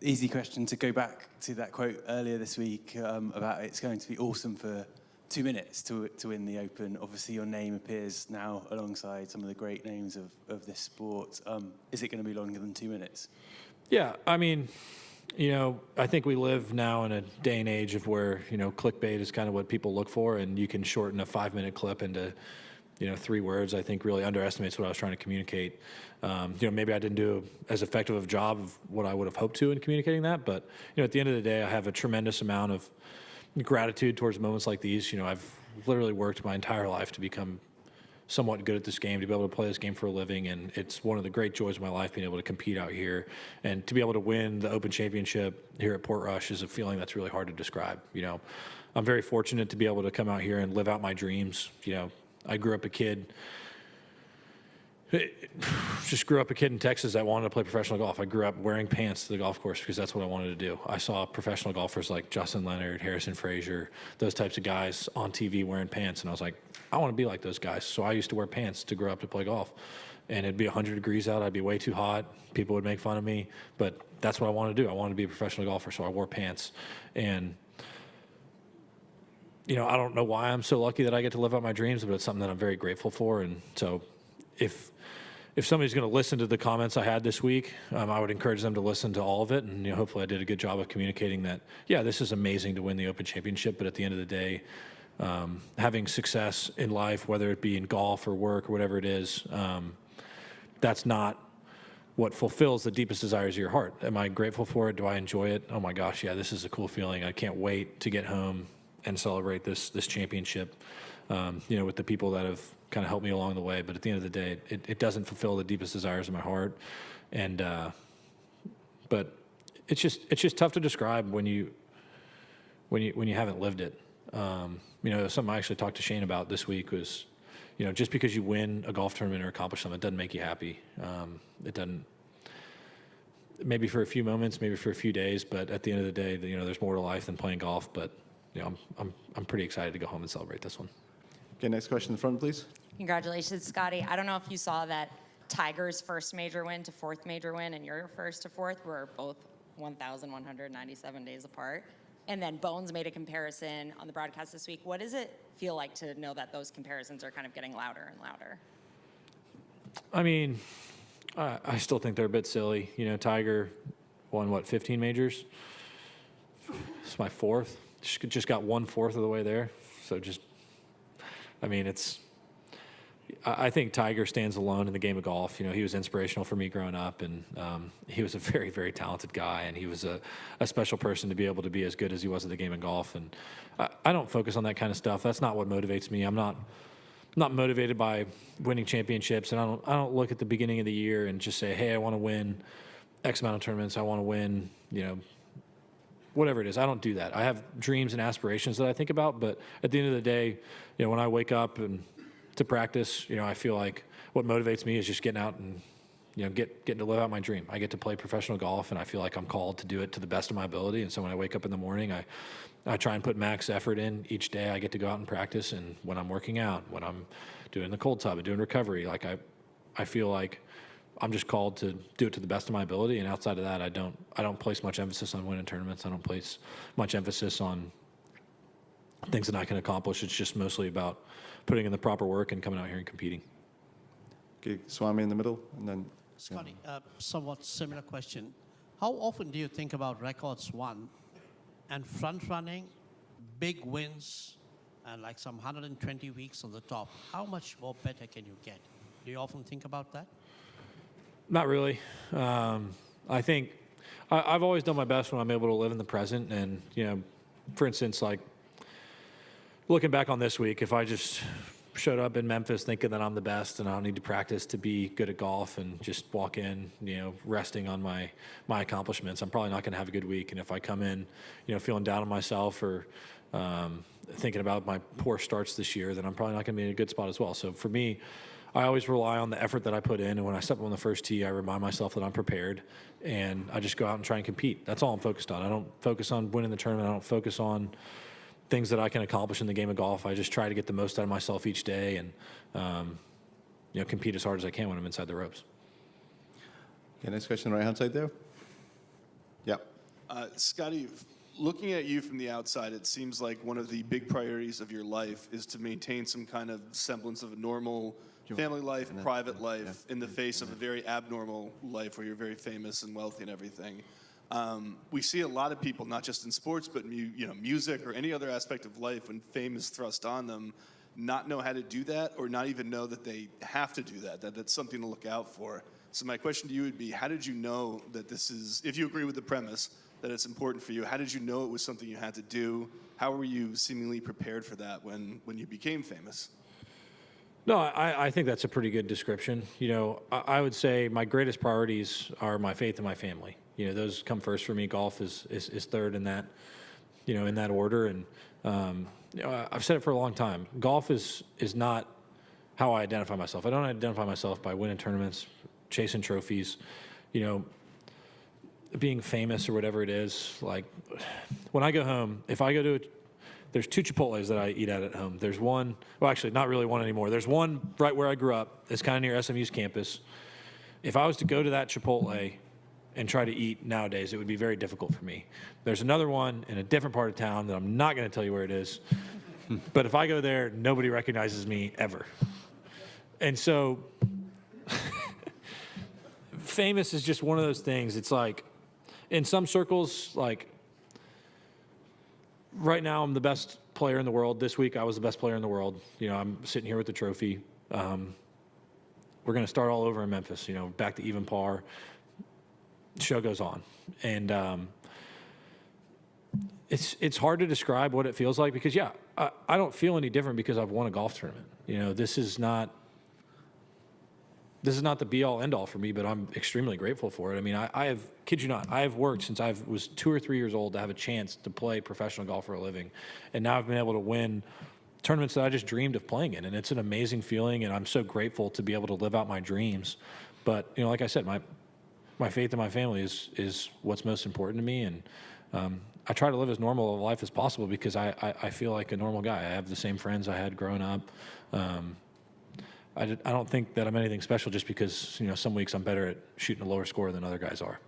easy question to go back to that quote earlier this week about it's going to be awesome for 2 minutes to win the Open. Obviously, your name appears now alongside some of the great names of this sport. Is it going to be longer than 2 minutes? Yeah, I mean, I think we live now in a day and age of where, clickbait is kind of what people look for, and you can shorten a 5-minute clip into, 3 words. I think really underestimates what I was trying to communicate. Maybe I didn't do as effective of a job of what I would have hoped to in communicating that, but, at the end of the day, I have a tremendous amount of gratitude towards moments like these. I've literally worked my entire life to become somewhat good at this game, to be able to play this game for a living, and it's one of the great joys of my life being able to compete out here, and to be able to win the Open Championship here at Portrush is a feeling that's really hard to describe. I'm very fortunate to be able to come out here and live out my dreams. I grew up a kid in Texas that wanted to play professional golf. I grew up wearing pants to the golf course because that's what I wanted to do. I saw professional golfers like Justin Leonard, Harrison Frazier, those types of guys on TV wearing pants, and I was like, I want to be like those guys. So I used to wear pants to grow up to play golf. And it'd be 100 degrees out. I'd be way too hot. People would make fun of me. But that's what I wanted to do. I wanted to be a professional golfer, so I wore pants. And, I don't know why I'm so lucky that I get to live out my dreams, but it's something that I'm very grateful for. And so if somebody's going to listen to the comments I had this week, I would encourage them to listen to all of it. And hopefully I did a good job of communicating that, yeah, this is amazing to win the Open Championship, but at the end of the day, having success in life, whether it be in golf or work or whatever it is, that's not what fulfills the deepest desires of your heart. Am I grateful for it? Do I enjoy it? Oh my gosh, yeah, this is a cool feeling. I can't wait to get home and celebrate this championship, with the people that have kind of helped me along the way. But at the end of the day, it doesn't fulfill the deepest desires of my heart. And but it's just tough to describe when you haven't lived it. Something I actually talked to Shane about this week was, just because you win a golf tournament or accomplish something, it doesn't make you happy. It doesn't. Maybe for a few moments, maybe for a few days, but at the end of the day, there's more to life than playing golf. But I'm pretty excited to go home and celebrate this one. Okay, next question in the front, please. Congratulations, Scottie. I don't know if you saw that Tiger's first major win to fourth major win and your first to fourth were both 1,197 days apart. And then Bones made a comparison on the broadcast this week. What does it feel like to know that those comparisons are kind of getting louder and louder? I mean, I still think they're a bit silly. Tiger won, 15 majors? It's my fourth. Just got 1/4 of the way there. So I think Tiger stands alone in the game of golf. He was inspirational for me growing up, and he was a very, very talented guy, and he was a special person to be able to be as good as he was at the game of golf. And I don't focus on that kind of stuff. That's not what motivates me. I'm not motivated by winning championships, and I don't look at the beginning of the year and just say, hey, I want to win X amount of tournaments. I want to win, whatever it is. I don't do that. I have dreams and aspirations that I think about, but at the end of the day, when I wake up and to practice, I feel like what motivates me is just getting out and, getting to live out my dream. I get to play professional golf, and I feel like I'm called to do it to the best of my ability. And so when I wake up in the morning, I try and put max effort in each day. I get to go out and practice, and when I'm working out, when I'm doing the cold tub and doing recovery, I feel like I'm just called to do it to the best of my ability. And outside of that, I don't place much emphasis on winning tournaments. I don't place much emphasis on things that I can accomplish. It's just mostly about putting in the proper work and coming out here and competing. Okay, Swami in the middle, and then Scottie, somewhat similar question. How often do you think about records won and front running, big wins, and like some 120 weeks on the top? How much more better can you get? Do you often think about that? Not really. I think I've always done my best when I'm able to live in the present. And, for instance, like looking back on this week, if I just showed up in Memphis thinking that I'm the best and I don't need to practice to be good at golf and just walk in, resting on my accomplishments, I'm probably not going to have a good week. And if I come in, feeling down on myself or thinking about my poor starts this year, then I'm probably not going to be in a good spot as well. So for me, I always rely on the effort that I put in, and when I step on the first tee, I remind myself that I'm prepared, and I just go out and try and compete. That's all I'm focused on. I don't focus on winning the tournament. I don't focus on things that I can accomplish in the game of golf. I just try to get the most out of myself each day and compete as hard as I can when I'm inside the ropes. Okay, next question, right hand side there. Yep. Scottie, looking at you from the outside, it seems like one of the big priorities of your life is to maintain some kind of semblance of a normal family life, private life, in the face of a very abnormal life where you're very famous and wealthy and everything. We see a lot of people, not just in sports, but music or any other aspect of life, when fame is thrust on them, not know how to do that, or not even know that they have to do that that's something to look out for. So my question to you would be, how did you know that this is, if you agree with the premise, that it's important for you, how did you know it was something you had to do? How were you seemingly prepared for that when you became famous? No, I think that's a pretty good description. I would say my greatest priorities are my faith and my family. Those come first for me. Golf is third in that, in that order. And I've said it for a long time. Golf is not how I identify myself. I don't identify myself by winning tournaments, chasing trophies, being famous or whatever it is. Like, when I go home, if I go to there's 2 Chipotles that I eat at home. There's one, well, actually, not really one anymore. There's one right where I grew up. It's kind of near SMU's campus. If I was to go to that Chipotle and try to eat nowadays, it would be very difficult for me. There's another one in a different part of town that I'm not going to tell you where it is. But if I go there, nobody recognizes me ever. And so famous is just one of those things. It's like, in some circles, like, right now, I'm the best player in the world. This week, I was the best player in the world. I'm sitting here with the trophy. We're going to start all over in Memphis, back to even par. The show goes on. And it's hard to describe what it feels like because, I don't feel any different because I've won a golf tournament. This is not the be-all, end-all for me, but I'm extremely grateful for it. I mean, I have, kid you not, I have worked since I was 2 or 3 years old to have a chance to play professional golf for a living. And now I've been able to win tournaments that I just dreamed of playing in. And it's an amazing feeling, and I'm so grateful to be able to live out my dreams. But, like I said, my faith in my family is what's most important to me. And I try to live as normal a life as possible because I feel like a normal guy. I have the same friends I had growing up. I don't think that I'm anything special just because, some weeks I'm better at shooting a lower score than other guys are.